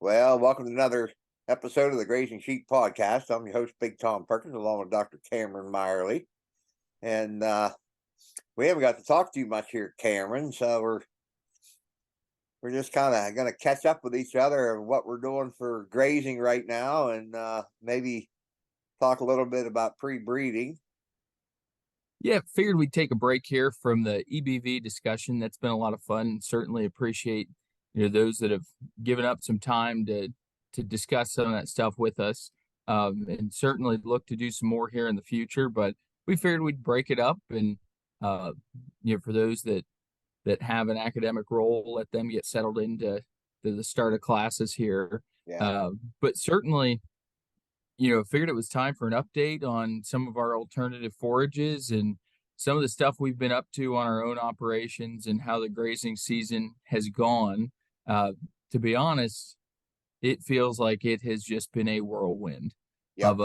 Well, welcome to another episode of the Grazing Sheep Podcast. I'm your host, Big Tom Perkins, along with Dr. Cameron Meyerly. And we haven't got to talk too much here, Cameron. So we're just kind of going to catch up with each other of what we're doing for grazing right now, and maybe talk a little bit about pre-breeding. Yeah, figured we'd take a break here from the EBV discussion. That's been a lot of fun, and certainly appreciate those that have given up some time to discuss some of that stuff with us, and certainly look to do some more here in the future. But we figured we'd break it up, and uh, for those that have an academic role, let them get settled into the start of classes here. Yeah. But certainly, figured it was time for an update on some of our alternative forages and some of the stuff we've been up to on our own operations and how the grazing season has gone. To be honest, it feels like it has just been a whirlwind Yep.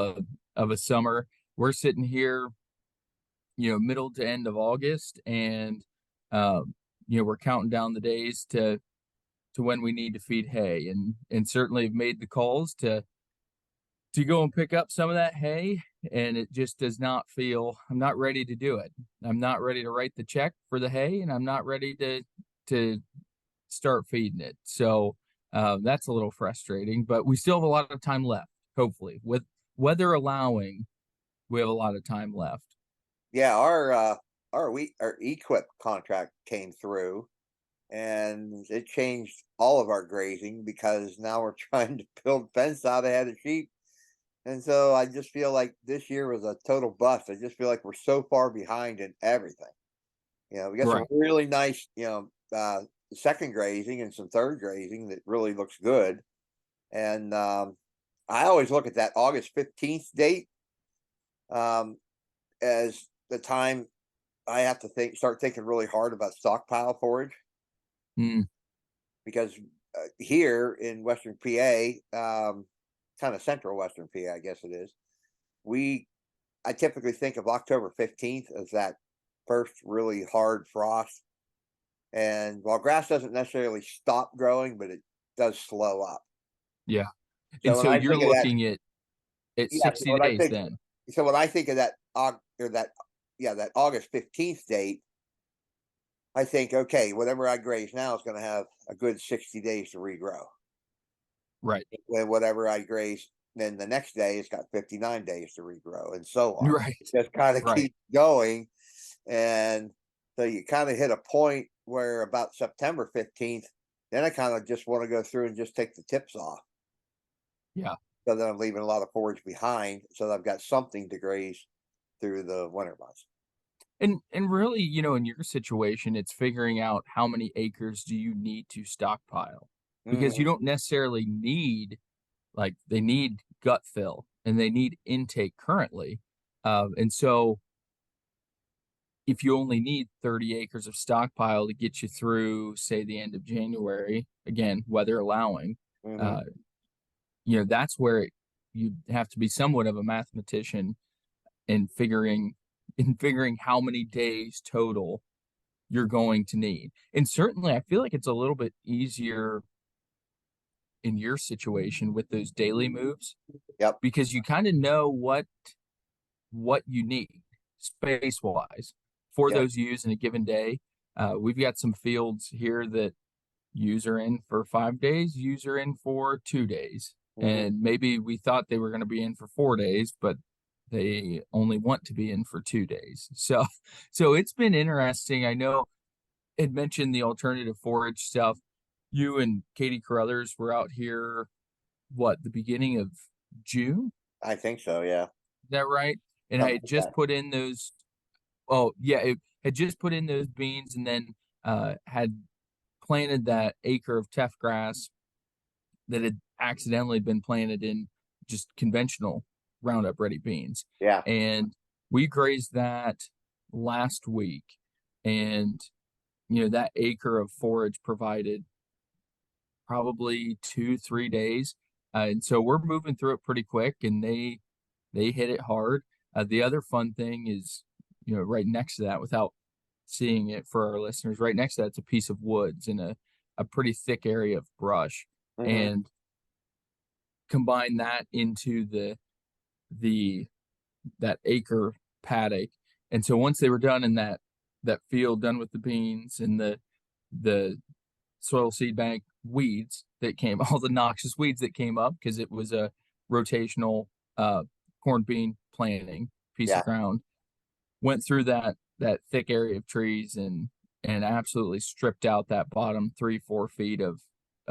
of a summer. We're sitting here, middle to end of August, and we're counting down the days to when we need to feed hay, and certainly have made the calls to go and pick up some of that hay, and it just does not feel. I'm not ready to do it. I'm not ready to write the check for the hay, and I'm not ready to start feeding it. So that's a little frustrating, but we still have a lot of time left. Hopefully, with weather allowing, we have a lot of time left. Yeah, our equip contract came through, and it changed all of our grazing because now we're trying to build fence out ahead of sheep. And so I just feel like this year was a total bust. I just feel like we're so far behind in everything. We got some Right. really nice, second grazing and some third grazing that really looks good. And I always look at that August 15th date as the time I have to start thinking really hard about stockpile forage. Mm. Because here in Western PA, kind of central Western PA, I guess it is, I typically think of October 15th as that first really hard frost. And while grass doesn't necessarily stop growing, but it does slow up. Yeah. And So when so I you're think of that, looking at yeah, 60 days then. so when I think of that, that August 15th date, I think, okay, whatever I graze now is going to have a good 60 days to regrow. Right. When whatever I graze, then the next day it's got 59 days to regrow, and so on. Right. It just kind of Right. keeps going. And so you kind of hit a point where about September 15th, then I kind of just want to go through and just take the tips off. Yeah. So then I'm leaving a lot of forage behind, so that I've got something to graze through the winter months. And really, in your situation, it's figuring out how many acres do you need to stockpile, because you Mhm. don't necessarily need, like, they need gut fill and they need intake currently. And so if you only need 30 acres of stockpile to get you through, say, the end of January, again, weather allowing, Mhm. uh, that's where you have to be somewhat of a mathematician in figuring how many days total you're going to need. And certainly I feel like it's a little bit easier in your situation with those daily moves, Yep. because you kind of know what you need space wise for Yep. those ewes in a given day. We've got some fields here that ewes are in for 5 days, ewes are in for 2 days. Mhm. And maybe we thought they were going to be in for 4 days, but they only want to be in for 2 days. So it's been interesting. I know it mentioned the alternative forage stuff. You and Katie Carruthers were out here, what, the beginning of June? I think so. Yeah. Is that right? And I Something had like just that. put in those. Oh, yeah, it had just put in those beans, and then had planted that acre of teff grass that had accidentally been planted in just conventional Roundup Ready beans. Yeah. And we grazed that last week. And, that acre of forage provided probably 2, 3 days. And so we're moving through it pretty quick, and they hit it hard. The other fun thing is, right next to that, without seeing it for our listeners, right next to that's a piece of woods and a pretty thick area of brush. Mhm. And combine that into that acre paddock. And so once they were done in that field, done with the beans and the soil seed bank weeds that came, all the noxious weeds that came up because it was a rotational corn bean planting piece Yeah. of ground, went through that thick area of trees and absolutely stripped out that bottom 3-4 feet of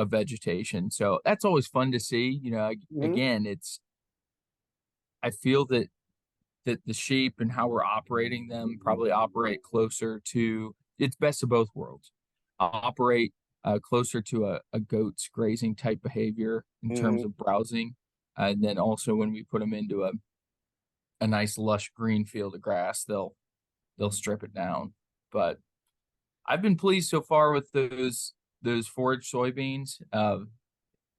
vegetation. So that's always fun to see. Mhm. Again, I feel that the sheep and how we're operating them probably operate closer to it's best of both worlds. Operate closer to a goat's grazing type behavior in terms Mhm. of browsing, and then also when we put them into a nice lush green field of grass, they'll strip it down. But I've been pleased so far with those forage soybeans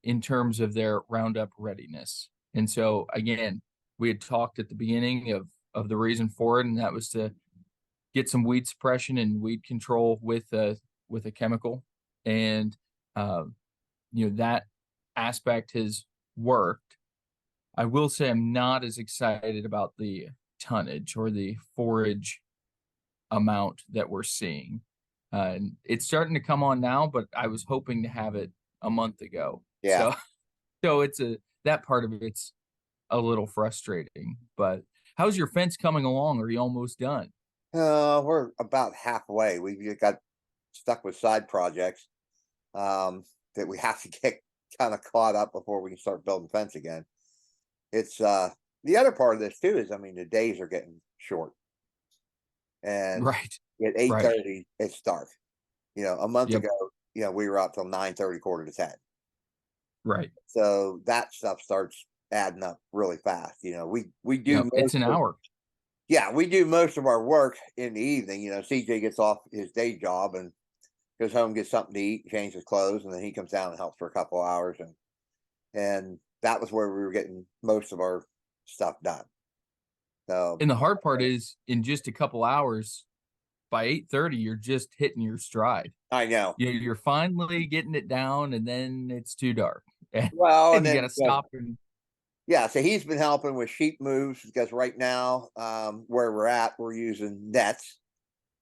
in terms of their Roundup readiness. And so again, we had talked at the beginning of the reason for it, and that was to get some weed suppression and weed control with a chemical. And that aspect has worked. I will say I'm not as excited about the tonnage or the forage amount that we're seeing. And it's starting to come on now, but I was hoping to have it a month ago. Yeah. So it's that part of it's a little frustrating. But how's your fence coming along? Are you almost done? We're about halfway. We got stuck with side projects that we have to get kind of caught up before we can start building fence again. It's the other part of this too is, I mean, the days are getting short, and Right. at Right. 8:30 it's dark. A month Yep. ago, we were out till 9:30, quarter to 10. Right. So that stuff starts adding up really fast. We do Yep. It's most an of hour. yeah, we do most of our work in the evening. CJ gets off his day job and goes home, gets something to eat, changes clothes, and then he comes down and helps for a couple hours, and that was where we were getting most of our stuff done. So And the hard part is in just a couple hours, by 8:30, you're just hitting your stride. I know. You're finally getting it down, and then it's too dark. And, Well, and you then gotta stop and yeah, so he's been helping with sheep moves because right now, where we're at, we're using nets.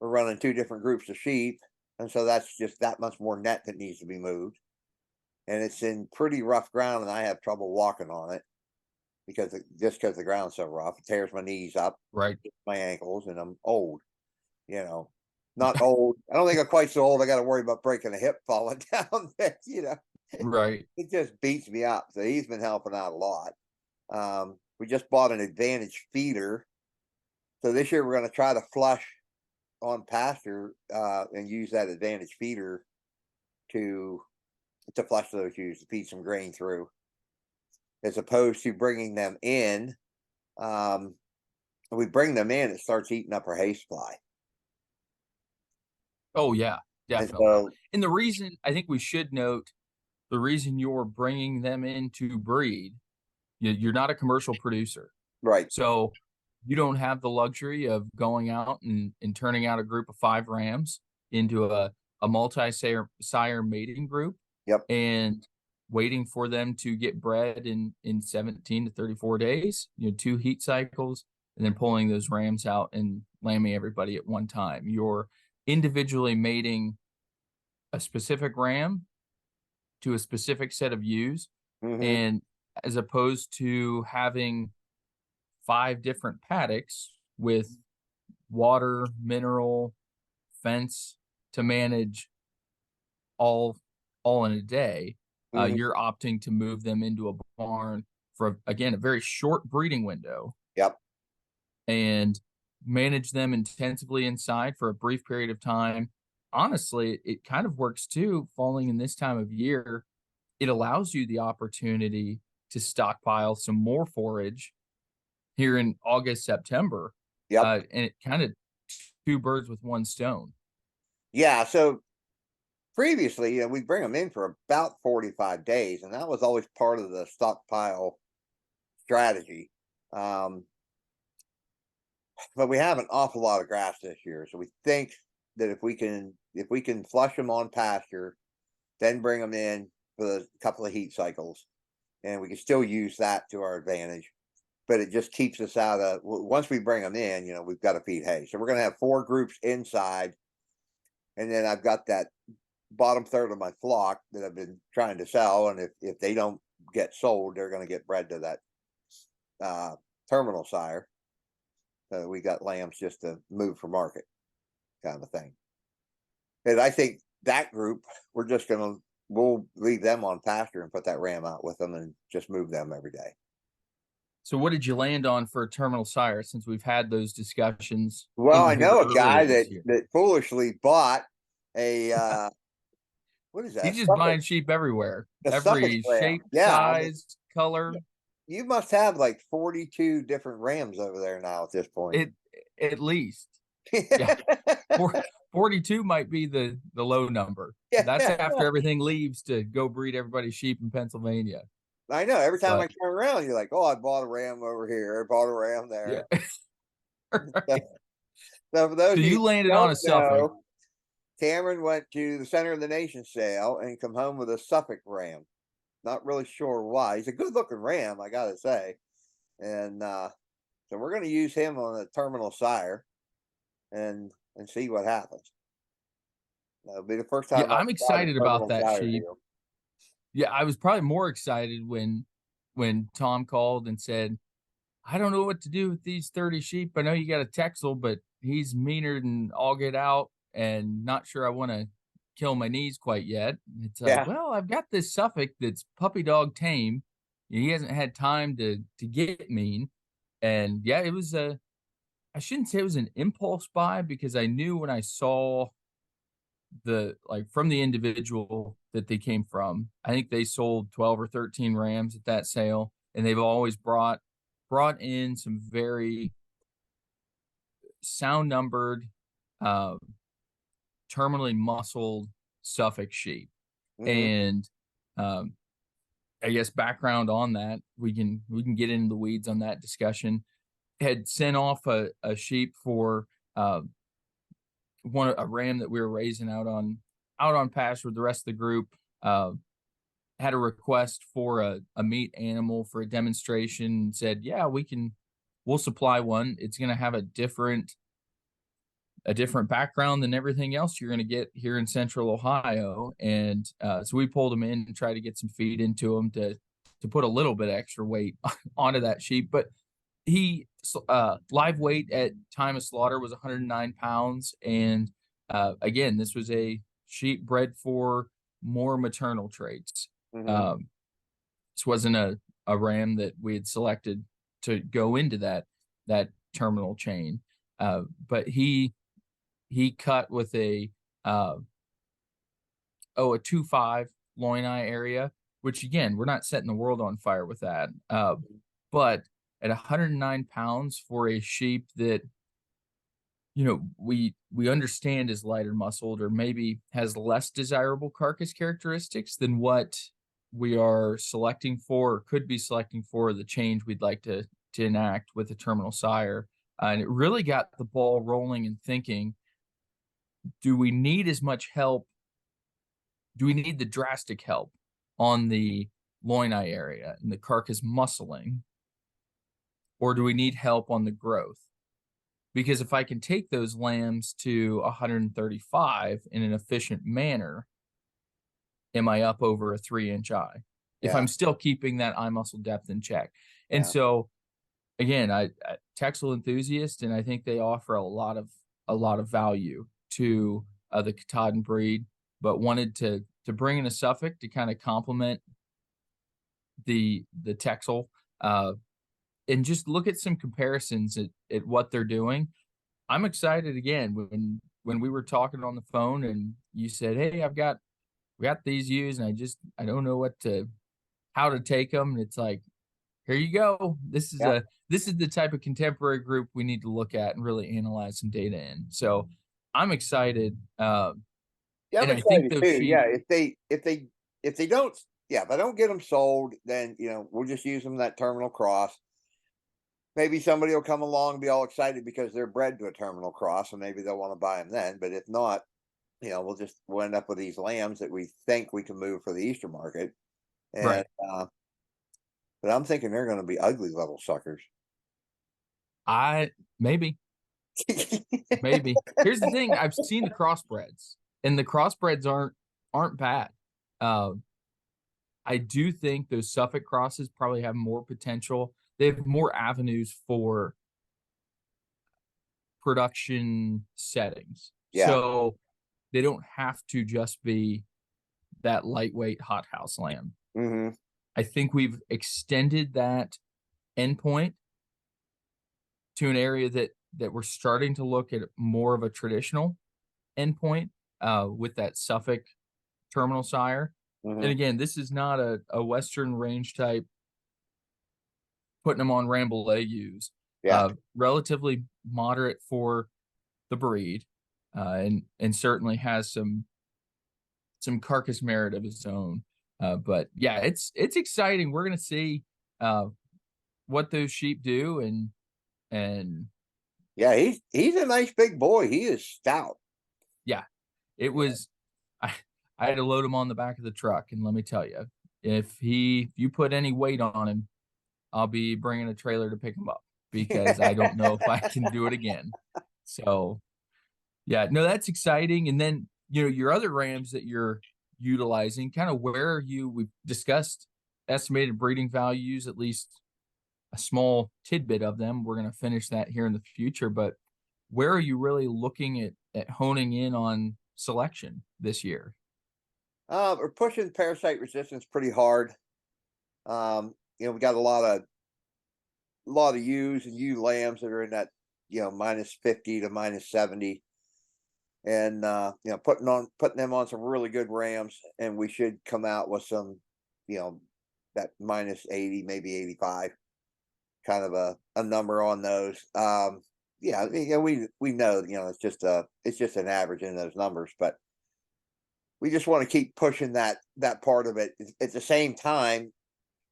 We're running two different groups of sheep, and so that's just that much more net that needs to be moved. And it's in pretty rough ground, and I have trouble walking on it because the ground's so rough. It tears my knees up, right. my ankles, and I'm old. You know, not old. I don't think I'm quite so old. I got to worry about breaking a hip falling down. But, Right. it just beats me up. So he's been helping out a lot. We just bought an advantage feeder. So this year we're going to try to flush on pasture and use that advantage feeder to flush those ewes to feed some grain through, as opposed to bringing them in. Um, we bring them in, it starts eating up our hay supply. Oh, yeah, And definitely. so, And the reason I think we should note the reason you're bringing them in to breed, you're not a commercial producer. right. So you don't have the luxury of going out and turning out a group of 5 rams into a multi-sire mating group Yep. and waiting for them to get bred in 17 to 34 days, 2 heat cycles, and then pulling those rams out and lambing everybody at one time. You're individually mating a specific ram to a specific set of ewes, Hmm. and as opposed to having 5 different paddocks with water, mineral, fence to manage all all in a day, Hmm. you're opting to move them into a barn for again a very short breeding window Yep. and manage them intensively inside for a brief period of time. Honestly, it kind of works too, falling in this time of year. It allows you the opportunity to stockpile some more forage here in August, September, Yep. and it kind of two birds with one stone. Yeah. So previously, we bring them in for about 45 days, and that was always part of the stockpile strategy. Um, but we have an awful lot of grass this year, so we think that if we can flush them on pasture, then bring them in for a couple of heat cycles, and we can still use that to our advantage. But it just keeps us out of, once we bring them in, we've got to feed hay. So we're going to have 4 groups inside, and then I've got that bottom third of my flock that I've been trying to sell, and if they don't get sold, they're going to get bred to that terminal sire. So we got lambs just to move for market, kind of thing. And I think that group, we'll leave them on pasture and put that ram out with them and just move them every day. So what did you land on for a terminal sire, since we've had those discussions? Well, I here know a guy earlier this year? that foolishly bought a what is that? He's just buying sheep everywhere, A Suffolk every ram. shape, Yeah, I mean, size, color. you must have like 42 different rams over there now at this point. At least. Yeah. 42 might be the low number. That's after everything leaves to go breed everybody's sheep in Pennsylvania. I know. Every time But, I turn around, you're like, oh, I bought a ram over here. I bought a ram there. yeah. Right. So for those So of you who landed don't on a Suffolk. know, Cameron went to the Center of the Nation sale and come home with a Suffolk ram. Not really sure why. He's a good looking ram, I gotta say. And so we're going to use him on a terminal sire and see what happens. That'll be the first Yeah, time I've I'm tried a excited about terminal that sire sheep. deal. Yeah, I was probably more excited when Tom called and said, I don't know what to do with these 30 sheep. I know you got a Texel, but he's meaner than all get out, and not sure I want to kill my knees quite yet. It's like, Yeah. well, I've got this Suffolk that's puppy dog tame. He hasn't had time to get mean. And yeah, it was I shouldn't say it was an impulse buy, because I knew when I saw from the individual that they came from, I think they sold 12 or 13 rams at that sale, and they've always brought in some very sound numbered, uh, terminally muscled Suffolk sheep. Mm-hmm. And I guess background on that, we can get into the weeds on that discussion. Had sent off a sheep for a ram that we were raising out on pasture with the rest of the group. Had a request for a meat animal for a demonstration, and said, yeah, we'll supply one. It's going to have a different background than everything else you're going to get here in Central Ohio. And so we pulled him in and tried to get some feed into him to put a little bit extra weight onto that sheep. But he live weight at time of slaughter was 109 pounds. And again, this was a sheep bred for more maternal traits. Mm-hmm. This wasn't a ram that we had selected to go into that terminal chain. But he cut with a 2.5 loin eye area, which again, we're not setting the world on fire with that. But at 109 pounds for a sheep that, we understand is lighter muscled, or maybe has less desirable carcass characteristics than what we are selecting for, or could be selecting for, the change we'd like to enact with a terminal sire. And it really got the ball rolling and thinking, do we need as much help? Do we need the drastic help on the loin eye area and the carcass muscling? Or do we need help on the growth? Because if I can take those lambs to 135 in an efficient manner, am I up over a 3-inch eye? Yeah. If I'm still keeping that eye muscle depth in check. And Yeah. so again, I Texel enthusiast, and I think they offer a lot of value to the Katahdin breed, but wanted to bring in a Suffolk to kind of complement the Texel, and just look at some comparisons at what they're doing. I'm excited again when we were talking on the phone and you said, hey, we got these ewes, and I don't know how to take them. And it's like, here you go. This is the type of contemporary group we need to look at and really analyze some data in. So I'm excited. I'm and excited I think those too. sheep, Yeah, if they don't, if I don't get them sold, then we'll just use them that terminal cross. Maybe somebody will come along and be all excited because they're bred to a terminal cross, and maybe they'll want to buy them then. But if not, we'll end up with these lambs that we think we can move for the Easter market. And right. but I'm thinking they're going to be ugly little suckers. Maybe. Maybe. Here's the thing. I've seen the crossbreds, and the crossbreds aren't bad. I do think those Suffolk crosses probably have more potential. They have more avenues for production settings. Yeah. So they don't have to just be that lightweight hothouse lamb. Mm-hmm. I think we've extended that endpoint to an area that we're starting to look at more of a traditional endpoint with that Suffolk terminal sire. Mm-hmm. And again, this is not a Western range type, putting them on Ramble Legues. Yeah. Relatively moderate for the breed, and certainly has some carcass merit of its own. But yeah, it's exciting. We're gonna see what those sheep do, and Yeah, he's a nice big boy. He is stout. yeah, it was. I had to load him on the back of the truck, and let me tell you, if you put any weight on him, I'll be bringing a trailer to pick him up, because I don't know if I can do it again. So yeah, no, that's exciting. And then, your other rams that you're utilizing, kind of where we've discussed estimated breeding values, at least a small tidbit of them. We're going to finish that here in the future, but where are you really looking at honing in on selection this year? We're pushing parasite resistance pretty hard. We got a lot of ewes and ewe lambs that are in that, minus 50 to minus 70. And putting them on some really good rams, and we should come out with some, that minus 80, maybe 85, kind of a number on those. We know, it's just an average in those numbers, but we just want to keep pushing that part of it. At the same time,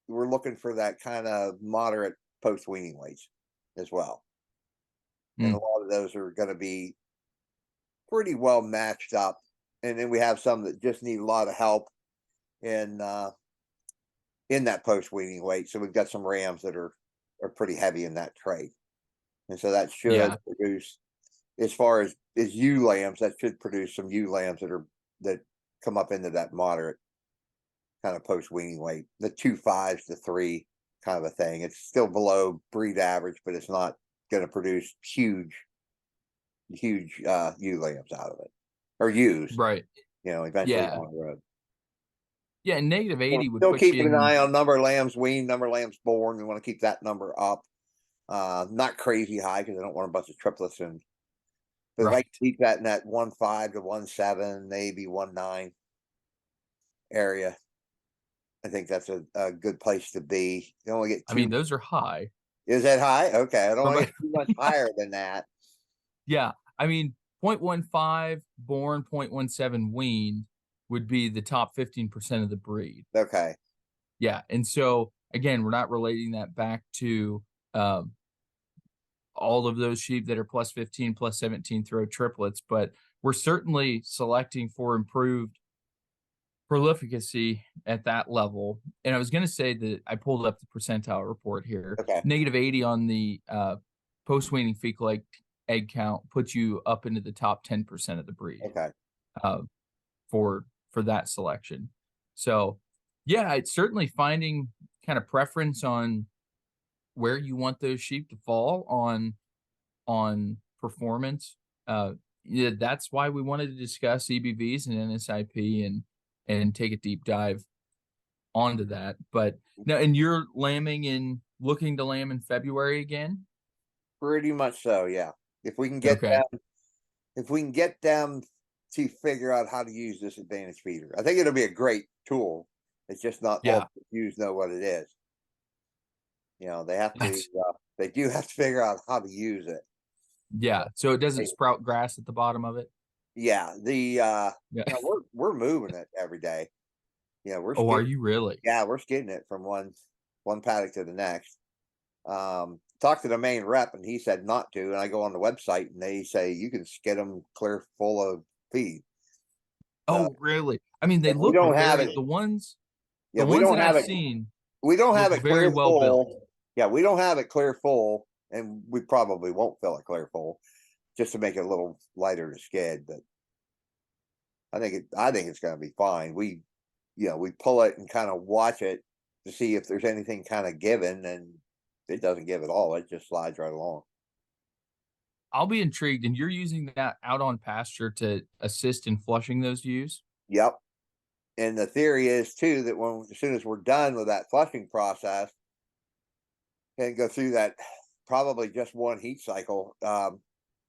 we're looking for that kind of moderate post weaning weights as well. And a lot of those are going to be pretty well matched up. And then we have some that just need a lot of help in that post weaning weight. So we've got some rams that are pretty heavy in that trait. And so that should produce, as far as ewe lambs, that should produce some ewe lambs that come up into that moderate kind of post weaning weight, the 2.5s to 3 kind of a thing. It's still below breed average, but it's not going to produce huge ewe lambs out of it, or ewes, Right. eventually down the road. Yeah, and negative 80 would Still put you keeping an in. eye on number of lambs weaned, number of lambs born. We want to keep that number up. Not crazy high, because I don't want a bunch of triplets in. But if I keep that in that 1.5 to 1.7, maybe 1.9 area, I think that's a good place to be. You don't want to get too. Those are high. Is that high? Okay, I don't want to get too much higher than that. Yeah, 0.15 born, 0.17 weaned would be the top 15% of the breed. Okay. Yeah, and so again, we're not relating that back to all of those sheep that are plus 15, plus 17 throw triplets, but we're certainly selecting for improved prolificacy at that level. And I was going to say that I pulled up the percentile report here. Okay. Negative 80 on the post-weaning fecal egg count puts you up into the top 10% of the breed. Okay. For that selection. So yeah, it's certainly finding kind of preference on where you want those sheep to fall on performance. That's why we wanted to discuss EBVs and NSIP and take a deep dive onto that. But now, and you're looking to lamb in February again? Pretty much so, yeah. If we can get them to figure out how to use this advantage feeder, I think it'll be a great tool. It's just not all ewes know what it is. They have to. They do have to figure out how to use it. Yeah, so it doesn't sprout grass at the bottom of it. Yeah, we're moving it every day. We're. Oh, are you really? Yeah, we're skidding it from one paddock to the next. Talked to the main rep, and he said not to. And I go on the website, and they say you can skid them clear full of feed. Oh, really? They look don't have it. The ones Yeah, the we ones don't that have I've it. seen. We don't have look it very clear well built. full. Yeah, we don't have it clear full, and we probably won't fill it clear full just to make it a little lighter to skid. But I think it's going to be fine. We pull it and kind of watch it to see if there's anything kind of given, and it doesn't give at all. It just slides right along. I'll be intrigued. And you're using that out on pasture to assist in flushing those ewes? Yep. And the theory is too that as soon as we're done with that flushing process and go through that probably just one heat cycle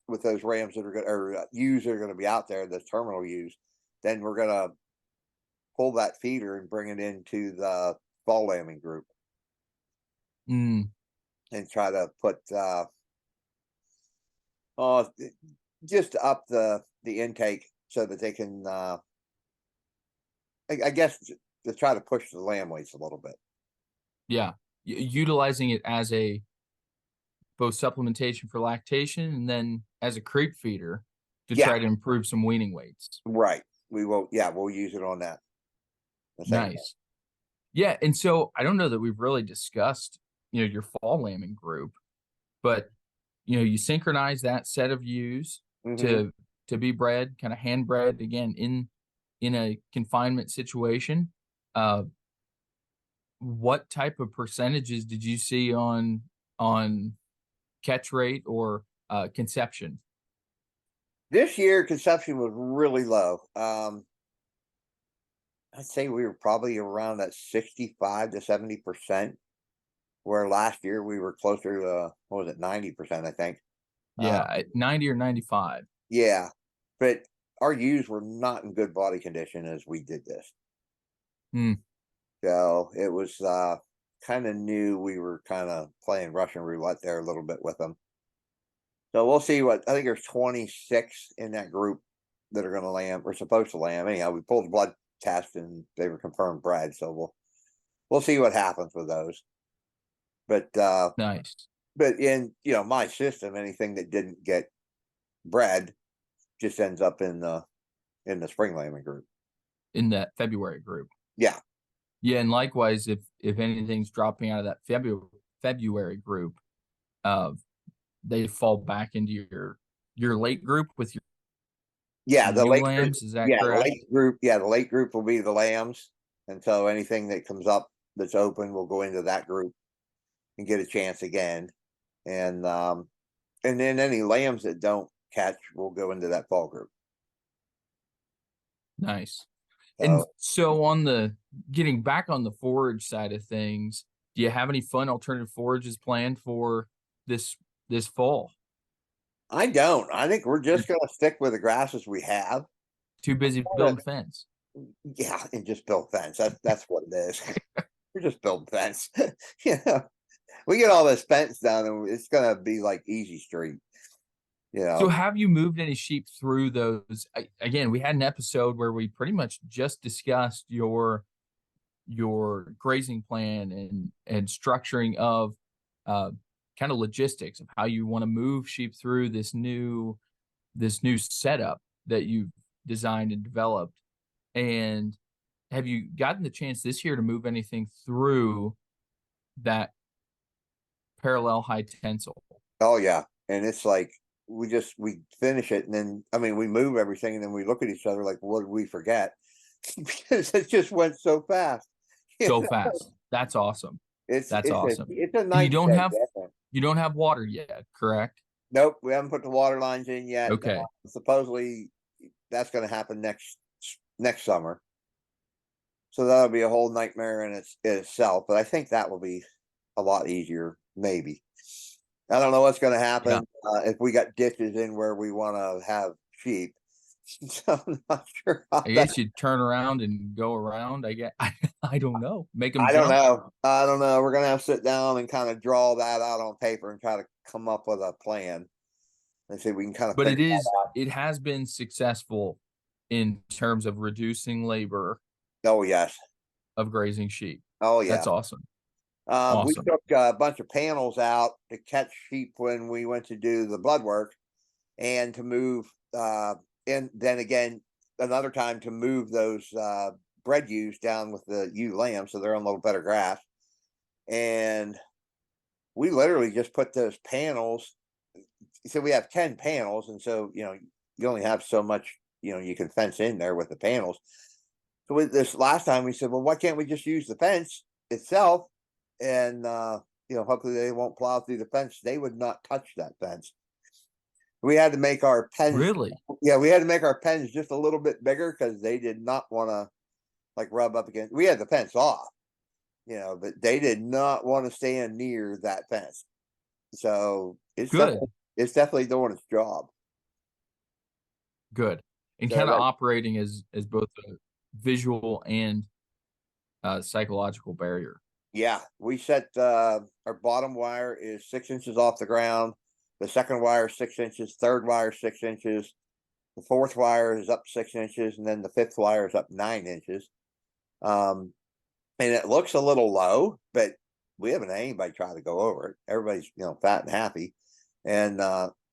with those rams that are going or ewes that are going to be out there, the terminal ewes, then we're going to pull that feeder and bring it into the fall lambing group Mm, and try to put uh, just up the intake so that they can I guess to try to push the lamb weights a little bit. yeah. Utilizing it as a both supplementation for lactation and then as a creep feeder to Yeah, try to improve some weaning weights. right. We will. Yeah, we'll use it on that. The same. Nice. Yeah, and so I don't know that we've really discussed, your fall lambing group, but you synchronize that set of ewes Mm-hmm. to be bred, kind of hand bred again in a confinement situation. What type of percentages did you see on catch rate or conception? This year, conception was really low. I'd say we were probably around that 65 to 70%, where last year we were closer to what was it, 90%, I think. Uh, Yeah, 90 or 95. yeah, but our ewes were not in good body condition as we did this. Hmm. So it was kind of new. We were kind of playing Russian roulette there a little bit with them. So we'll see what I think there's 26 in that group that are going to lamb or supposed to lamb. Anyhow, we pulled the blood test and they were confirmed bred. So we'll see what happens with those. But Nice. but in my system, anything that didn't get bred just ends up in the spring lambing group. In that February group. Yeah. Yeah, and likewise, if anything's dropping out of that February group, uh, they fall back into your late group with Yeah, your the new late group. lambs. Is that Yeah, the correct? late group. Yeah, the late group will be the lambs, and so anything that comes up that's open will go into that group and get a chance again. And then any lambs that don't catch will go into that fall group. Nice. And So so on the getting back on the forage side of things, do you have any fun alternative forages planned for this fall? I don't. I think we're You're just going to stick with the grasses we have. too busy building fence. Yeah, and just build fence. That's what it is. We're just building fence. Yeah, we get all this fence done, and it's going to be like easy street. So have you moved any sheep through those? Again, we had an episode where we pretty much just discussed your grazing plan and structuring of kind of logistics of how you want to move sheep through this new setup that you've designed and developed. And have you gotten the chance this year to move anything through that parallel high tensile? Oh yeah, and it's like we finish it, and then we move everything, and then we look at each other like, what did we forget? Because it just went so fast. So fast. That's awesome. It's That's it's a awesome. it's a And nice day, definitely. you don't have water yet, correct? Nope, we haven't put the water lines in yet. Okay. Supposedly that's going to happen next summer. So that'll be a whole nightmare in itself. But I think that will be a lot easier, maybe. I don't know what's going to Yeah. happen if we got ditches in where we want to have sheep. So I'm not sure how I guess you'd turn around and go around. I guess I don't know. Make them I don't jump. know. I don't know. We're going to have to sit down and kind of draw that out on paper and try to come up with a plan and see if we can kind of But figure that out. it has been successful in terms of reducing labor Oh, yes. of grazing sheep. Oh, yeah. That's awesome. We Awesome. took a bunch of panels out to catch sheep when we went to do the blood work and to move, and then again, another time to move those bred ewes down with the ewe lambs so they're on a little better grass. and we literally just put those panels. So we have 10 panels, and so you only have so much you can fence in there with the panels. So with this last time, we said, well, why can't we just use the fence itself? And hopefully they won't plow through the fence. They would not touch that fence. We had to make our pens. Really? Yeah, we had to make our pens just a little bit bigger because they did not want to like rub up against. We had the fence off, but they did not want to stand near that fence. So Good. It's definitely doing its job. Good. And So kind of operating as both a visual and psychological barrier. yeah, we set our bottom wire is 6 inches off the ground. The second wire is 6 inches. Third wire is 6 inches. The fourth wire is up 6 inches, and then the fifth wire is up 9 inches. And it looks a little low, but we haven't had anybody try to go over it. Everybody's fat and happy. And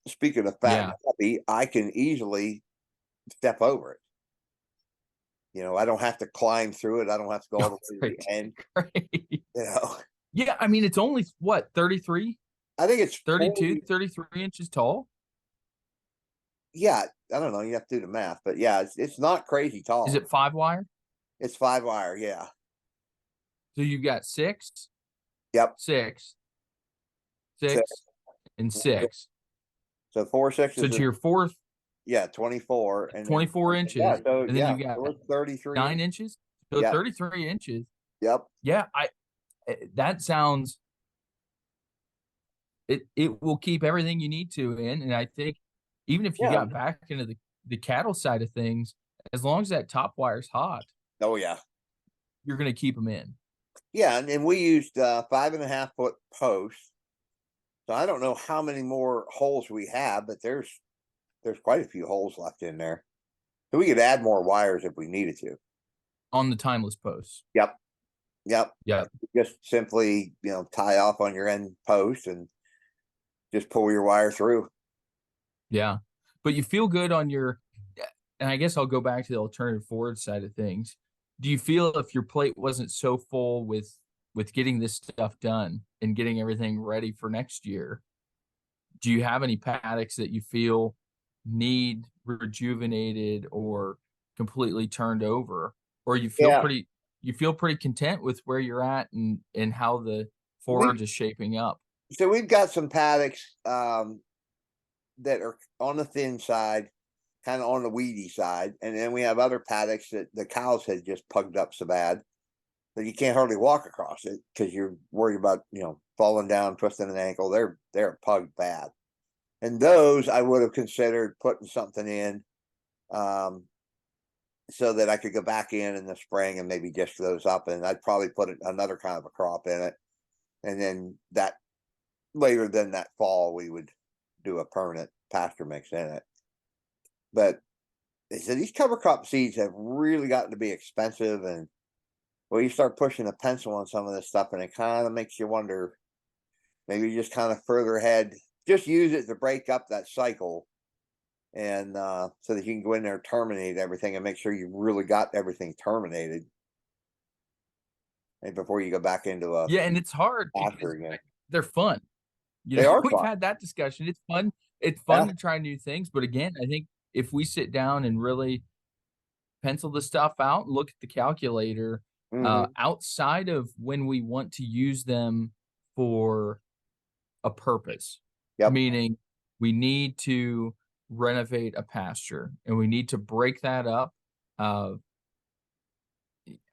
speaking of fat and happy, I can easily step over it. I don't have to climb through it. I don't have to go all the way to the end. Great. You Yeah, I mean, it's only what, 33? I think it's 32, 33 inches tall. Yeah, I don't know. You have to do the math, but yeah, it's not crazy tall. Is it 5 wire? It's 5 wire, yeah. So you've got 6. Yep. 6, and 6. So 4 6s. So to your fourth, yeah, 24 and 24 inches. Yeah, so and then you got 33 9 inches. So 33 inches. Yep. Yeah, that sounds it will keep everything you need to in. And I think even if you got back into the cattle side of things, as long as that top wire's hot, oh yeah, you're going to keep them in. Yeah, and we used 5.5 foot posts. So I don't know how many more holes we have, but there's quite a few holes left in there. So we could add more wires if we needed to. On the timeless posts. Yep. Yep. Yep. Just simply, tie off on your end post and just pull your wire through. Yeah. But you feel good on your, and I guess I'll go back to the alternative forward side of things. Do you feel if your plate wasn't so full with getting this stuff done and getting everything ready for next year, do you have any paddocks that you feel need rejuvenated or completely turned over, or you feel pretty content with where you're at and how the forage is shaping up? So we've got some paddocks that are on the thin side, kind of on the weedy side, and then we have other paddocks that the cows had just pugged up so bad that you can't hardly walk across it because you're worried about falling down, twisting an ankle. They're pugged bad, and those I would have considered putting something in, so that I could go back in the spring and maybe disc those up, and I'd probably put another kind of a crop in it, and then that later than that fall we would do a permanent pasture mix in it. But they said these cover crop seeds have really gotten to be expensive, and well, you start pushing a pencil on some of this stuff, and it kind of makes you wonder, maybe just kind of further ahead, just use it to break up that cycle, and so that you can go in there and terminate everything and make sure you really got everything terminated, and before you go back into a and it's hard pasture again. They're fun. They are we've fun. had that discussion. It's fun. It's fun to try new things, but again, I think if we sit down and really pencil the stuff out and look at the calculator, outside of when we want to use them for a purpose, meaning we need to renovate a pasture and we need to break that up.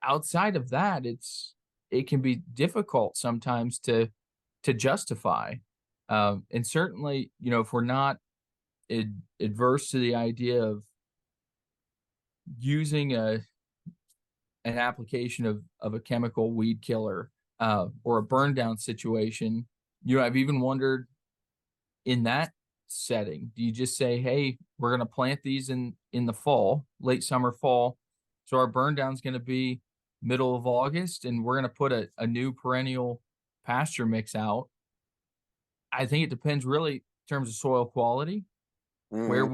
Outside of that, it can be difficult sometimes to justify. And certainly, if we're not adverse to the idea of using an application of a chemical weed killer or a burn down situation, I've even wondered in that setting, do you just say, hey, we're going to plant these in the fall, late summer, fall, so our burn down is going to be middle of August, and we're going to put a new perennial pasture mix out? I think it depends really in terms of soil quality, where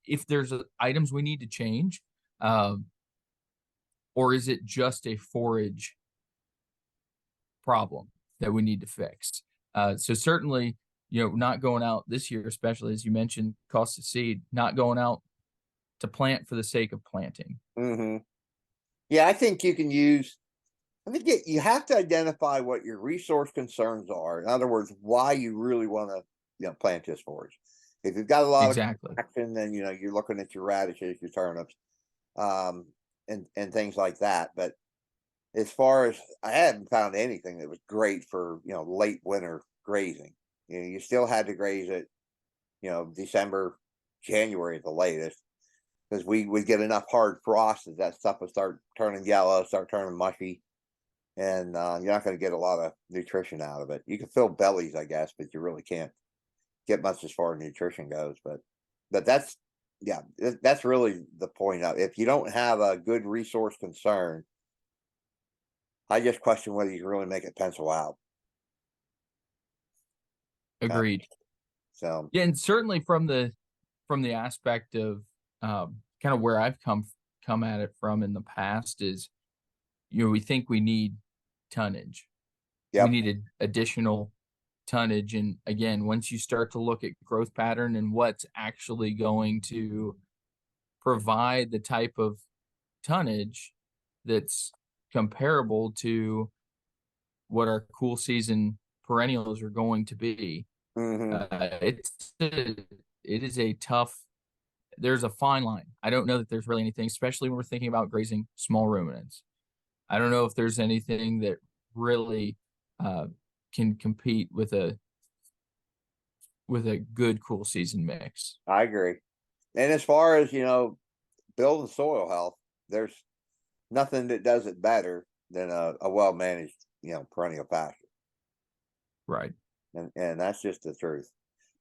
if there's items we need to change, or is it just a forage problem that we need to fix. So certainly, not going out this year, especially as you mentioned, cost of seed, not going out to plant for the sake of planting. Mm-hmm. Yeah, I think you can use. I think you have to identify what your resource concerns are. In other words, why you really want to, plant this forage. If you've got a lot of Exactly. action, then you're looking at your radishes, your turnips, um, and things like that. But as far as I haven't found anything that was great for late winter grazing. You still had to graze it, December, January at the latest, because we would get enough hard frost that stuff would start turning yellow, start turning mushy, and you're not going to get a lot of nutrition out of it. You can fill bellies, I guess, but you really can't get much as far as nutrition goes. But that's that's really the point of if you don't have a good resource concern, I just question whether you can really make it pencil out. Agreed. So Yeah, and certainly from the aspect of kind of where I've come at it from in the past is, we think we need tonnage. We yep. needed additional tonnage. And again, once you start to look at growth pattern and what's actually going to provide the type of tonnage that's comparable to what our cool season perennials are going to be, Mm-hmm. it is a tough. There's a fine line. I don't know that there's really anything, especially when we're thinking about grazing small ruminants. I don't know if there's anything that really uh, can compete with a good cool season mix. I agree. And as far as building soil health, there's nothing that does it better than a well managed perennial pasture, Right. and that's just the truth.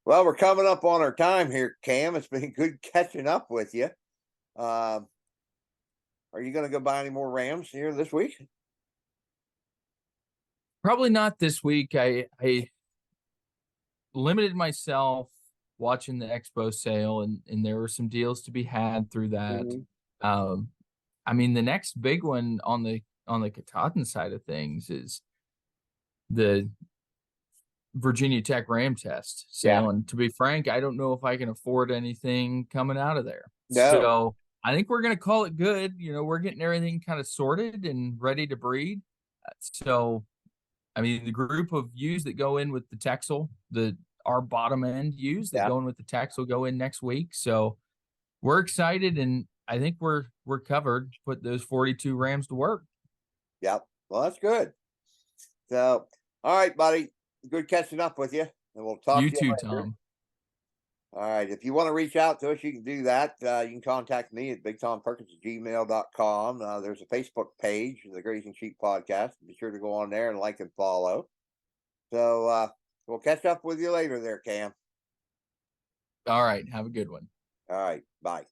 Well, we're coming up on our time here, Cam. It's been good catching up with you. Um, are you going to go buy any more rams here this week? Probably not this week. I limited myself watching the expo sale, and there were some deals to be had through that. Mm-hmm. Um, I mean, the next big one on the Katahdin side of things is the Virginia Tech Ram Test Yeah. sale. And to be frank, I don't know if I can afford anything coming out of there. No. So I think we're going to call it good. We're getting everything kind of sorted and ready to breed. So, I mean, the group of ewes that go in with the Texel, our bottom end ewes that Yeah. go in with the Texel go in next week. So we're excited, and I think we're covered. Put those 42 rams to work. Yep. Well, that's good. So, all right, buddy. Good catching up with you, and we'll talk You to you too, later. Tom. All right. If you want to reach out to us, you can do that. You can contact me at bigtomperkins@gmail.com. There's a Facebook page, the Grazing Sheep Podcast. Be sure to go on there and like and follow. So we'll catch up with you later there, Cam. All right. Have a good one. All right. Bye.